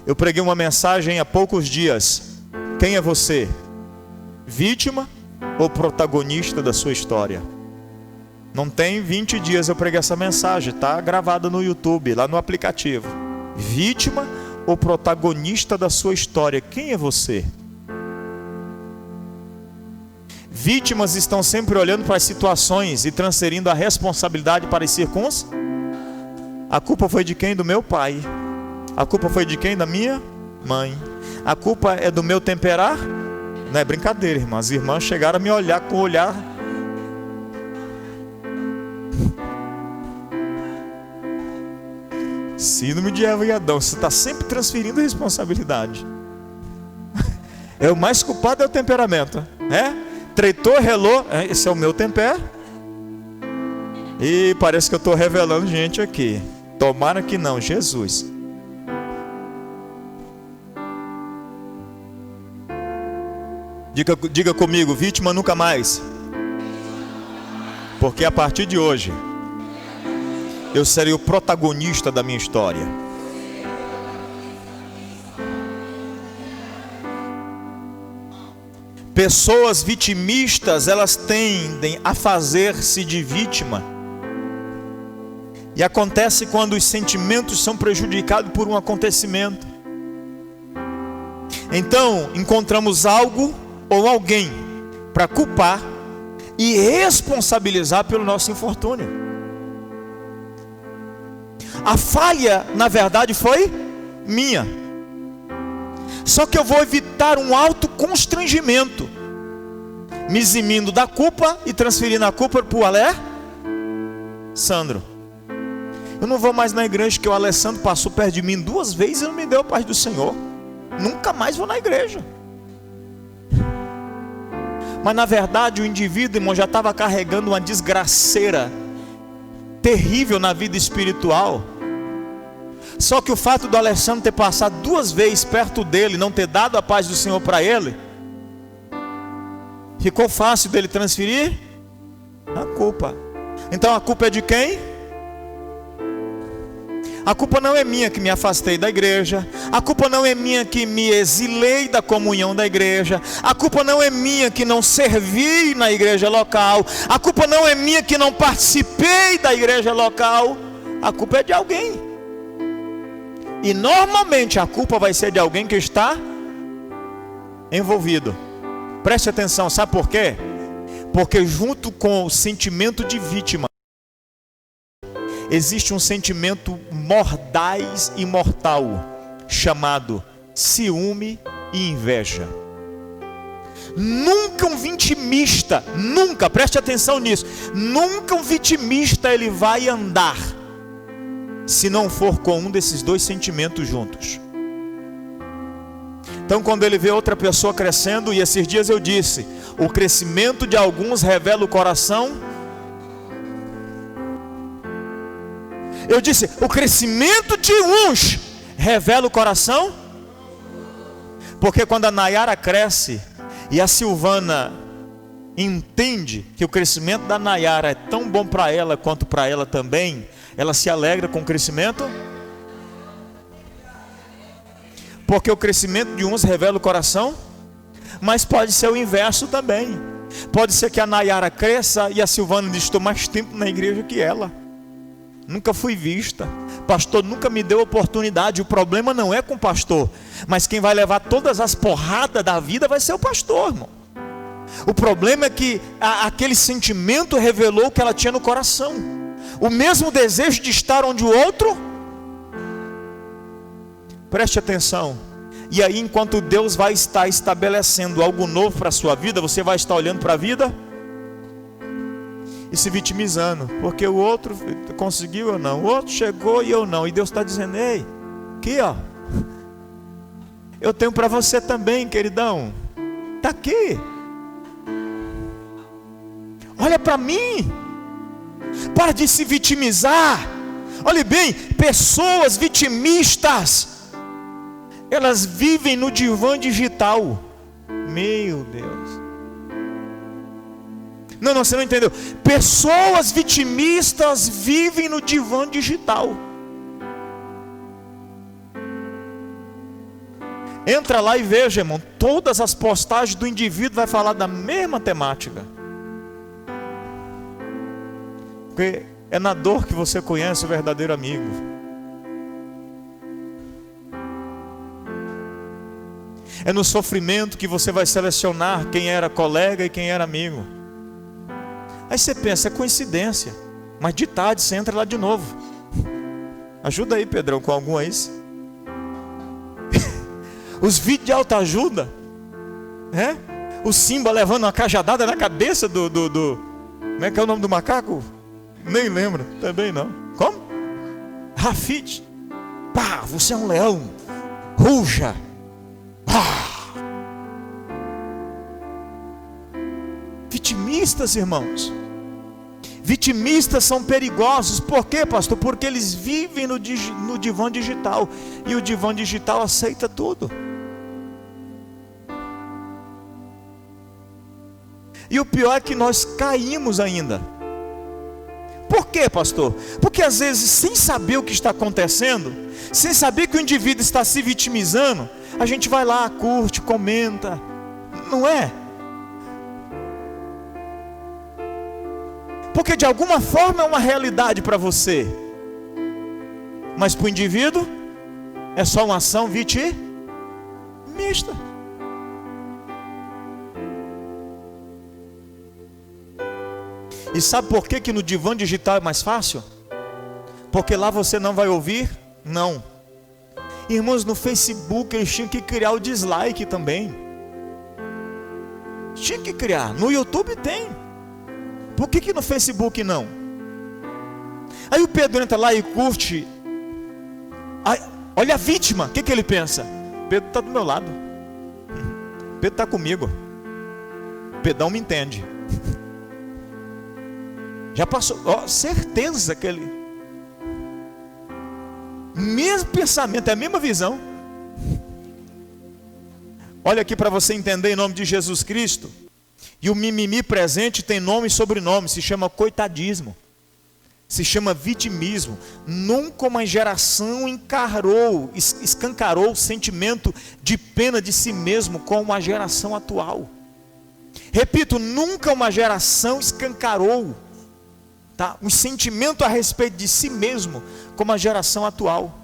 Eu preguei uma mensagem há poucos dias. Quem é você? Vítima ou protagonista da sua história? Não tem 20 dias eu preguei essa mensagem, está gravada no YouTube, lá no aplicativo. Vítima ou protagonista da sua história? Quem é você? Vítimas estão sempre olhando para as situações e transferindo a responsabilidade para as circunstâncias. A culpa foi de quem? Do meu pai. A culpa foi de quem? Da minha mãe. A culpa é do meu temperar? Não é brincadeira, irmãs. As irmãs chegaram a me olhar com o olhar. Síndrome de Eva e Adão. Você está sempre transferindo a responsabilidade. É o mais culpado, é o temperamento. Treitou, relou. Esse é o meu tempero. E parece que eu estou revelando gente aqui. Tomara que não, Jesus. Diga comigo, vítima nunca mais. Porque a partir de hoje, eu serei o protagonista da minha história. Pessoas vitimistas, elas tendem a fazer-se de vítima. E acontece quando os sentimentos são prejudicados por um acontecimento. Então, encontramos algo ou alguém para culpar e responsabilizar pelo nosso infortúnio. A falha, na verdade, foi minha. Só que eu vou evitar um alto constrangimento, me eximindo da culpa e transferindo a culpa para o Alessandro. Eu não vou mais na igreja, que o Alessandro passou perto de mim 2 vezes e não me deu a paz do Senhor. Nunca mais vou na igreja. Mas na verdade o indivíduo, irmão, já estava carregando uma desgraceira terrível na vida espiritual. Só que o fato do Alessandro ter passado 2 vezes perto dele, não ter dado a paz do Senhor para ele, ficou fácil dele transferir a culpa. Então a culpa é de quem? A culpa não é minha que me afastei da igreja. A culpa não é minha que me exilei da comunhão da igreja. A culpa não é minha que não servi na igreja local. A culpa não é minha que não participei da igreja local. A culpa é de alguém. E normalmente a culpa vai ser de alguém que está envolvido. Preste atenção, sabe por quê? Porque junto com o sentimento de vítima, existe um sentimento mordaz e mortal, chamado ciúme e inveja. Nunca um vitimista, nunca, preste atenção nisso, nunca um vitimista ele vai andar, se não for com um desses 2 sentimentos juntos. Então quando ele vê outra pessoa crescendo, e esses dias eu disse, o crescimento de alguns revela o coração. Eu disse, o crescimento de uns revela o coração. Porque quando a Nayara cresce e a Silvana entende que o crescimento da Nayara é tão bom para ela quanto para ela também, ela se alegra com o crescimento. Porque o crescimento de uns revela o coração. Mas pode ser o inverso também. Pode ser que a Nayara cresça e a Silvana diz, estou mais tempo na igreja que ela. Nunca fui vista, pastor nunca me deu oportunidade. O problema não é com o pastor, mas quem vai levar todas as porradas da vida vai ser o pastor, irmão. O problema é que aquele sentimento revelou o que ela tinha no coração, o mesmo desejo de estar onde o outro. Preste atenção. E aí, enquanto Deus vai estar estabelecendo algo novo para a sua vida, você vai estar olhando para a vida e se vitimizando, porque o outro conseguiu, eu não, o outro chegou e eu não. E Deus está dizendo, ei, aqui ó, eu tenho para você também, queridão, está aqui, olha para mim, para de se vitimizar. Olhe bem, pessoas vitimistas, elas vivem no divã digital. Meu Deus. Não, você não entendeu. Pessoas vitimistas vivem no divã digital. Entra lá e veja, irmão, todas as postagens do indivíduo vai falar da mesma temática. Porque é na dor que você conhece o verdadeiro amigo. É no sofrimento que você vai selecionar quem era colega e quem era amigo. Aí você pensa, é coincidência, mas de tarde você entra lá de novo. Ajuda aí, Pedrão, com algum aí. Os vídeos de autoajuda, o Simba levando uma cajadada na cabeça do... Como é que é o nome do macaco? Nem lembro, também não. Como? Rafid. Pá, você é um leão. Ruja. Pá. Vitimistas, irmãos. Vitimistas são perigosos. Por quê, pastor? Porque eles vivem no divã digital. E o divã digital aceita tudo. E o pior é que nós caímos ainda. Por quê, pastor? Porque às vezes, sem saber o que está acontecendo, sem saber que o indivíduo está se vitimizando, a gente vai lá, curte, comenta. Não é? Porque de alguma forma é uma realidade para você, mas para o indivíduo é só uma ação vitimista. E sabe por que no divã digital é mais fácil? Porque lá você não vai ouvir não. Irmãos, no Facebook eles tinham que criar o dislike também. Tinha que criar. No YouTube tem. Por que no Facebook não? Aí o Pedro entra lá e curte. Aí, olha a vítima. O que ele pensa? Pedro está do meu lado. Pedro está comigo. Pedrão me entende. Já passou, certeza que ele... Mesmo pensamento, é a mesma visão. Olha aqui para você entender em nome de Jesus Cristo. E o mimimi presente tem nome e sobrenome, se chama coitadismo. Se chama vitimismo. Nunca uma geração escancarou o sentimento de pena de si mesmo como a geração atual. Repito, nunca uma geração escancarou um sentimento a respeito de si mesmo como a geração atual.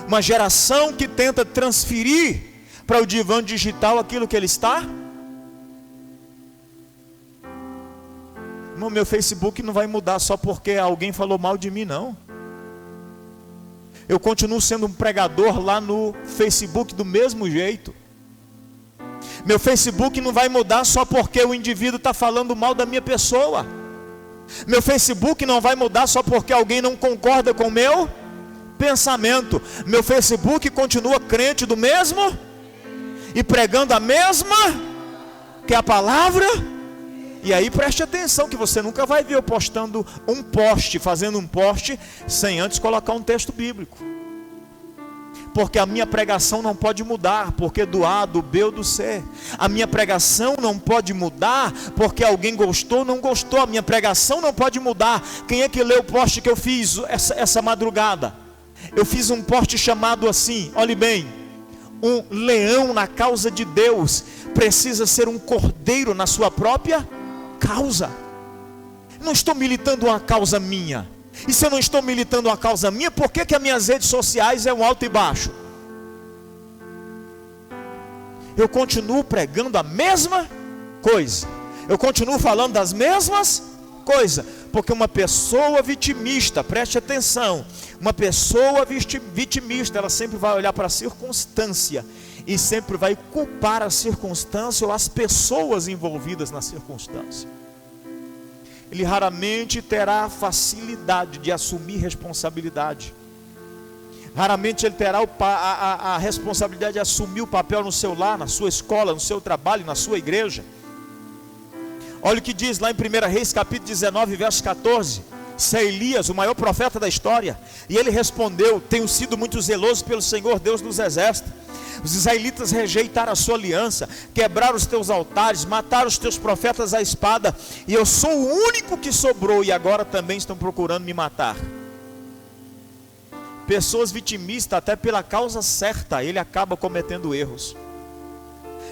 Uma geração que tenta transferir para o divã digital aquilo que ele está. Meu Facebook não vai mudar só porque alguém falou mal de mim, não. Eu continuo sendo um pregador lá no Facebook do mesmo jeito. Meu Facebook não vai mudar só porque o indivíduo está falando mal da minha pessoa. Meu Facebook não vai mudar só porque alguém não concorda com o meu pensamento. Meu Facebook continua crente do mesmo e pregando a mesma que a palavra. E aí preste atenção que você nunca vai ver eu postando um post, fazendo um post sem antes colocar um texto bíblico. Porque a minha pregação não pode mudar, porque do A, do B ou do C. A minha pregação não pode mudar, porque alguém gostou ou não gostou. A minha pregação não pode mudar. Quem é que leu o post que eu fiz essa madrugada? Eu fiz um post chamado assim, olhe bem: um leão na causa de Deus precisa ser um cordeiro na sua própria causa. Não estou militando uma causa minha. E se eu não estou militando uma causa minha, por que as minhas redes sociais é um alto e baixo? Eu continuo pregando a mesma coisa. Eu continuo falando das mesmas coisas. Porque uma pessoa vitimista, preste atenção, uma pessoa vitimista, ela sempre vai olhar para a circunstância e sempre vai culpar a circunstância ou as pessoas envolvidas na circunstância. Ele raramente terá facilidade de assumir responsabilidade. Raramente ele terá a responsabilidade de assumir o papel no seu lar, na sua escola, no seu trabalho, na sua igreja. Olha o que diz lá em 1 Reis capítulo 19, verso 14. Isso é Elias, o maior profeta da história. E ele respondeu: tenho sido muito zeloso pelo Senhor Deus dos exércitos. Os israelitas rejeitaram a sua aliança, quebraram os teus altares, mataram os teus profetas à espada, e eu sou o único que sobrou, e agora também estão procurando me matar. Pessoas vitimistas, até pela causa certa, ele acaba cometendo erros.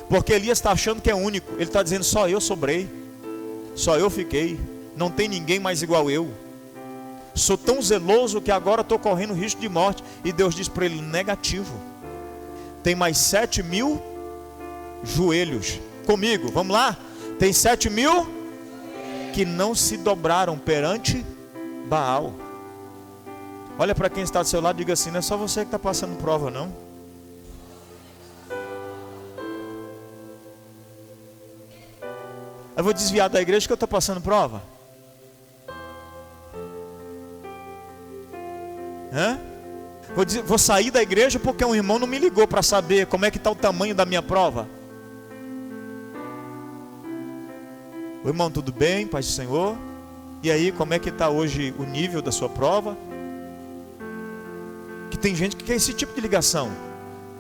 Porque Elias está achando que é único. Ele está dizendo: só eu sobrei, só eu fiquei, não tem ninguém mais igual eu. Sou tão zeloso que agora estou correndo risco de morte. E Deus diz para ele: negativo. Tem mais 7.000 joelhos comigo, vamos lá? Tem 7.000 que não se dobraram perante Baal. Olha para quem está do seu lado e diga assim: não é só você que está passando prova, não. Eu vou desviar da igreja que eu estou passando prova? Vou sair da igreja porque um irmão não me ligou para saber como é que está o tamanho da minha prova? O irmão, tudo bem, paz do Senhor? E aí, como é que está hoje o nível da sua prova? Que tem gente que quer esse tipo de ligação,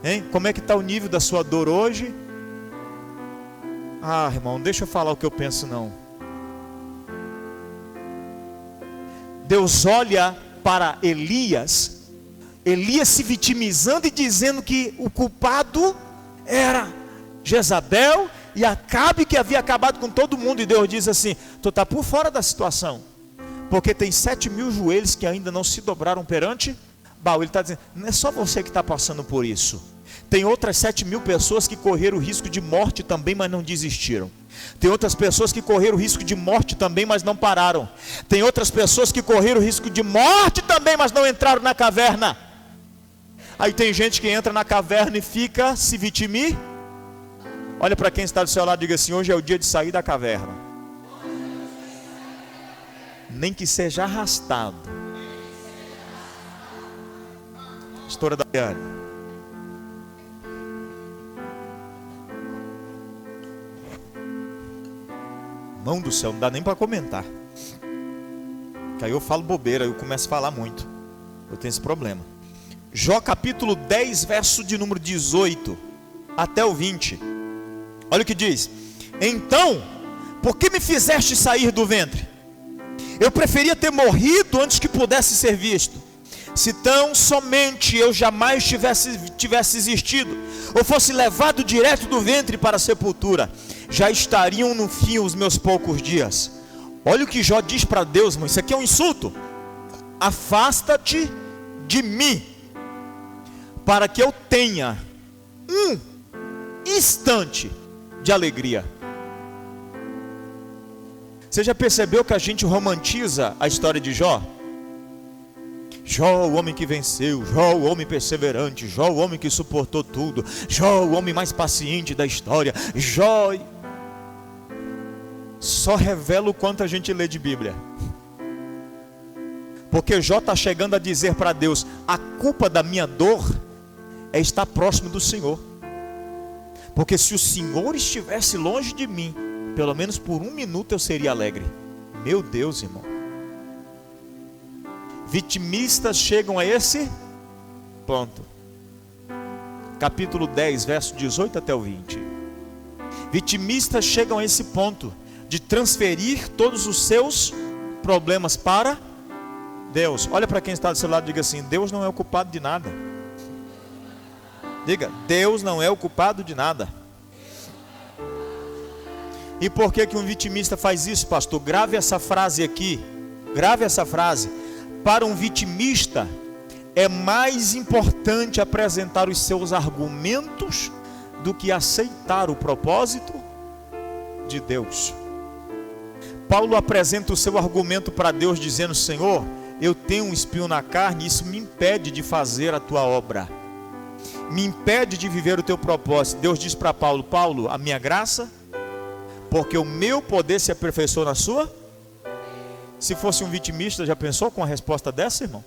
hein? Como é que está o nível da sua dor hoje? Ah, irmão, deixa eu falar o que eu penso não. Deus olha para Elias se vitimizando e dizendo que o culpado era Jezabel e Acabe, que havia acabado com todo mundo. E Deus diz assim: tu está por fora da situação, porque tem 7.000 joelhos que ainda não se dobraram perante Baal. Ele está dizendo: não é só você que está passando por isso. Tem outras 7.000 pessoas que correram o risco de morte também, mas não desistiram. Tem outras pessoas que correram o risco de morte também, mas não pararam. Tem outras pessoas que correram o risco de morte também, mas não entraram na caverna. Aí tem gente que entra na caverna e fica se vitimizando. Olha para quem está do seu lado e diga assim: hoje é o dia de sair da caverna. Nem que seja arrastado. Pastora Daiane. Mão do céu, não dá nem para comentar. Que aí eu falo bobeira, eu começo a falar muito. Eu tenho esse problema. Jó capítulo 10, verso de número 18 até o 20. Olha o que diz: então, por que me fizeste sair do ventre? Eu preferia ter morrido antes que pudesse ser visto. Se tão somente eu jamais tivesse existido, ou fosse levado direto do ventre para a sepultura, já estariam no fim os meus poucos dias. Olha o que Jó diz para Deus, irmão. Isso aqui é um insulto. Afasta-te de mim, para que eu tenha um instante de alegria. Você já percebeu que a gente romantiza a história de Jó? Jó, o homem que venceu, Jó, o homem perseverante, Jó, o homem que suportou tudo, Jó, o homem mais paciente da história, Jó. Só revela o quanto a gente lê de Bíblia. Porque Jó está chegando a dizer para Deus: a culpa da minha dor é estar próximo do Senhor. Porque se o Senhor estivesse longe de mim, pelo menos por um minuto eu seria alegre. Meu Deus, irmão. Vitimistas chegam a esse ponto. Capítulo 10, verso 18 até o 20. Vitimistas chegam a esse ponto de transferir todos os seus problemas para Deus. Olha para quem está do seu lado e diga assim: Deus não é o culpado de nada. Diga: Deus não é o culpado de nada. E por que um vitimista faz isso, pastor? Grave essa frase aqui. Grave essa frase. Para um vitimista é mais importante apresentar os seus argumentos do que aceitar o propósito de Deus. Paulo apresenta o seu argumento para Deus dizendo: Senhor, eu tenho um espinho na carne, e isso me impede de fazer a tua obra, me impede de viver o teu propósito. Deus diz para Paulo: Paulo, a minha graça, porque o meu poder se aperfeiçoa na sua. Se fosse um vitimista, já pensou com a resposta dessa, irmão?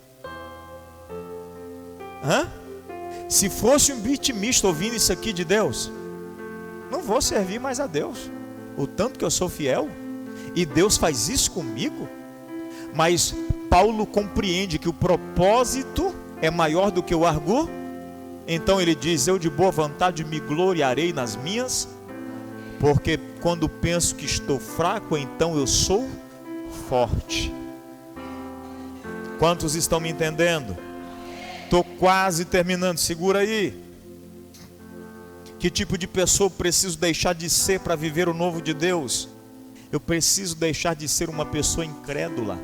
Se fosse um vitimista ouvindo isso aqui de Deus: não vou servir mais a Deus, o tanto que eu sou fiel, e Deus faz isso comigo. Mas Paulo compreende que o propósito é maior do que o argumento. Então ele diz: eu de boa vontade me gloriarei nas minhas, porque quando penso que estou fraco, então eu sou forte. Quantos estão me entendendo? Estou quase terminando, segura aí. Que tipo de pessoa eu preciso deixar de ser para viver o novo de Deus? Eu preciso deixar de ser uma pessoa incrédula.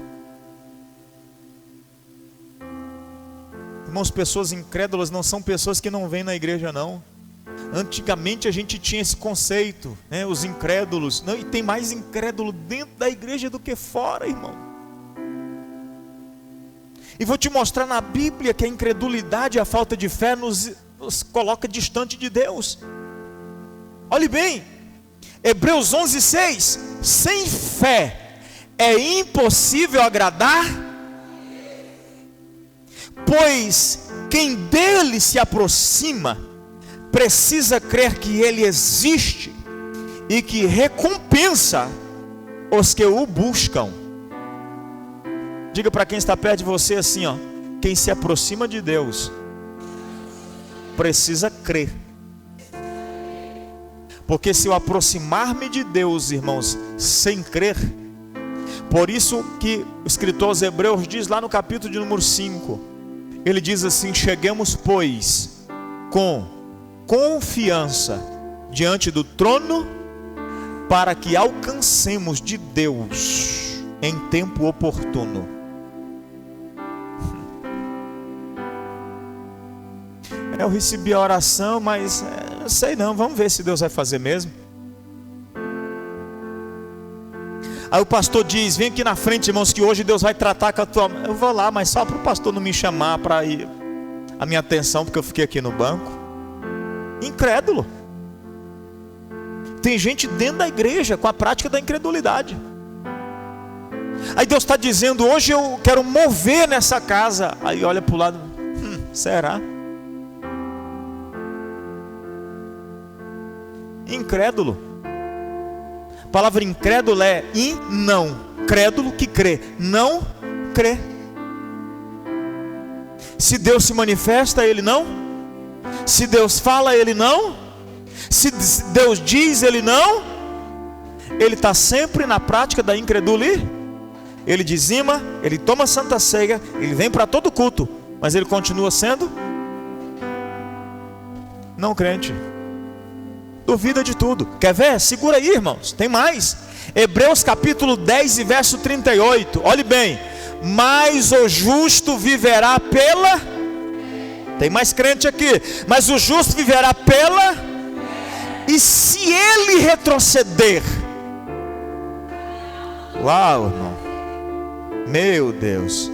Irmãos, pessoas incrédulas não são pessoas que não vêm na igreja, não. Antigamente a gente tinha esse conceito, né? Os incrédulos. Não, e tem mais incrédulo dentro da igreja do que fora, irmão. E vou te mostrar na Bíblia que a incredulidade e a falta de fé nos coloca distante de Deus. Olhe bem, Hebreus 11:6, sem fé é impossível agradar, pois quem dele se aproxima precisa crer que ele existe e que recompensa os que o buscam. Diga para quem está perto de você assim, ó: quem se aproxima de Deus precisa crer. Porque se eu aproximar-me de Deus, irmãos, sem crer, por isso que o escritor aos Hebreus diz lá no capítulo de número 5, ele diz assim: cheguemos, pois, com confiança diante do trono, para que alcancemos de Deus em tempo oportuno. Eu recebi a oração, mas não sei não, vamos ver se Deus vai fazer mesmo. Aí o pastor diz: vem aqui na frente, irmãos, que hoje Deus vai tratar com a tua... Eu vou lá, mas só para o pastor não me chamar para ir a minha atenção, porque eu fiquei aqui no banco. Incrédulo. Tem gente dentro da igreja com a prática da incredulidade. Aí Deus está dizendo: hoje eu quero mover nessa casa. Aí olha para o lado: será? Incrédulo. A palavra incrédulo é não. Crédulo que crê, não crê. Se Deus se manifesta, ele não. Se Deus fala, ele não. Se Deus diz, ele não. Ele está sempre na prática da incredulidade. Ele dizima, ele toma santa ceia, ele vem para todo culto, mas ele continua sendo não crente. Duvida de tudo. Quer ver? Segura aí, irmãos, tem mais. Hebreus capítulo 10 e verso 38. Olhe bem: mas o justo viverá pela... Tem mais crente aqui. Mas o justo viverá pela... E se ele retroceder... Uau, irmão, meu Deus.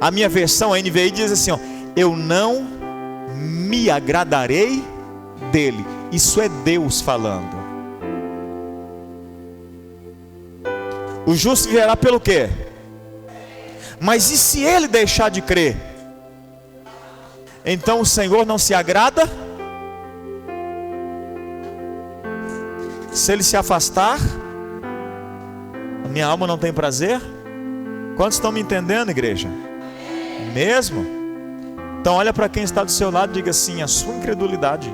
A minha versão, a NVI, diz assim, ó: eu não me agradarei dele. Isso é Deus falando. O justo viverá pelo quê? Mas e se ele deixar de crer? Então o Senhor não se agrada? Se ele se afastar, a minha alma não tem prazer? Quantos estão me entendendo, igreja? Mesmo? Então olha para quem está do seu lado e diga assim: a sua incredulidade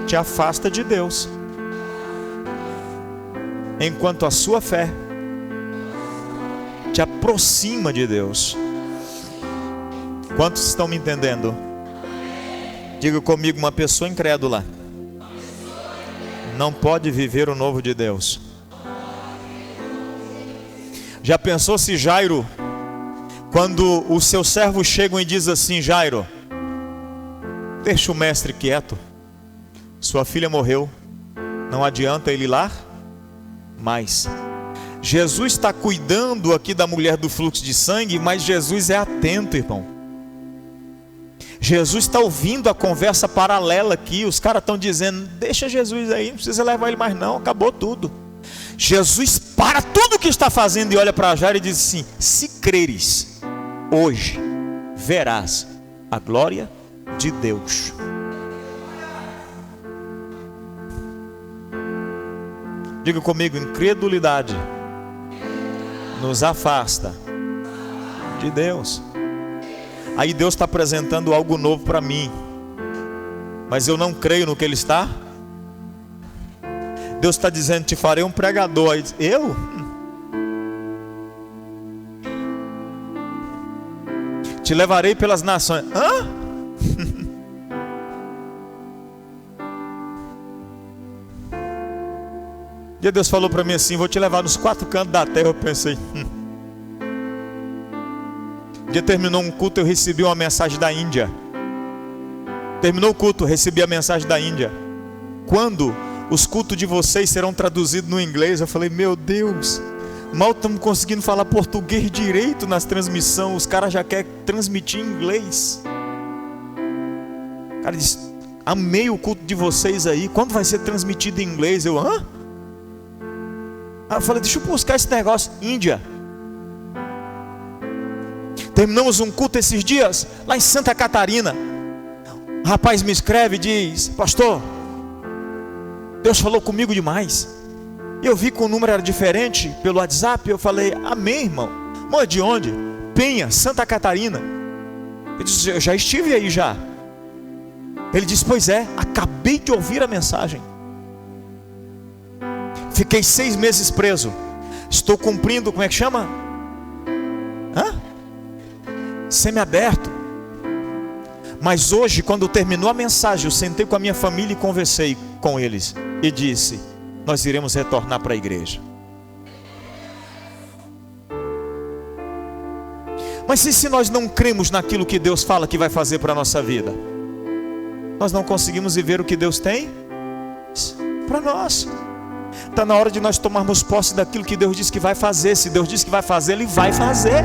te afasta de Deus, enquanto a sua fé te aproxima de Deus. Quantos estão me entendendo? Diga comigo: uma pessoa incrédula não pode viver o novo de Deus. Já pensou se Jairo, quando os seus servos chegam e diz assim: Jairo, deixa o mestre quieto, sua filha morreu, não adianta ele ir lá mais. Jesus está cuidando aqui da mulher do fluxo de sangue, mas Jesus é atento, irmão. Jesus está ouvindo a conversa paralela aqui. Os caras estão dizendo: deixa Jesus aí, não precisa levar ele mais não, acabou tudo. Jesus para tudo o que está fazendo e olha para Jairo e diz assim: se creres, hoje verás a glória de Deus. Diga comigo: incredulidade nos afasta de Deus. Aí Deus está apresentando algo novo para mim, mas eu não creio no que Ele está. Deus está dizendo: te farei um pregador. Aí, eu? Te levarei pelas nações. Hã? E Deus falou para mim assim: vou te levar nos 4 cantos da terra. Eu pensei, Um dia terminou um culto, eu recebi uma mensagem da Índia. Terminou o culto, recebi a mensagem da Índia: quando os cultos de vocês serão traduzidos no inglês? Eu falei: meu Deus, Mal estamos conseguindo falar português direito nas transmissões, os caras já querem transmitir em inglês. O cara diz: amei o culto de vocês aí, quando vai ser transmitido em inglês? Eu, hã? Aí eu falei: deixa eu buscar esse negócio. Índia. Terminamos um culto esses dias, lá em Santa Catarina. O rapaz me escreve e diz: pastor, Deus falou comigo demais. E eu vi que o número era diferente pelo WhatsApp. Eu falei: amém, irmão. Irmão, é de onde? Penha, Santa Catarina. Ele disse: eu já estive aí já. Ele disse: pois é, acabei de ouvir a mensagem. Fiquei 6 meses preso. Estou cumprindo, como é que chama? Semiaberto. Mas hoje, quando terminou a mensagem, eu sentei com a minha família e conversei com eles. E disse: nós iremos retornar para a igreja. Mas e se nós não cremos naquilo que Deus fala que vai fazer para a nossa vida? Nós não conseguimos viver o que Deus tem para nós. Está na hora de nós tomarmos posse daquilo que Deus diz que vai fazer. Se Deus diz que vai fazer, Ele vai fazer.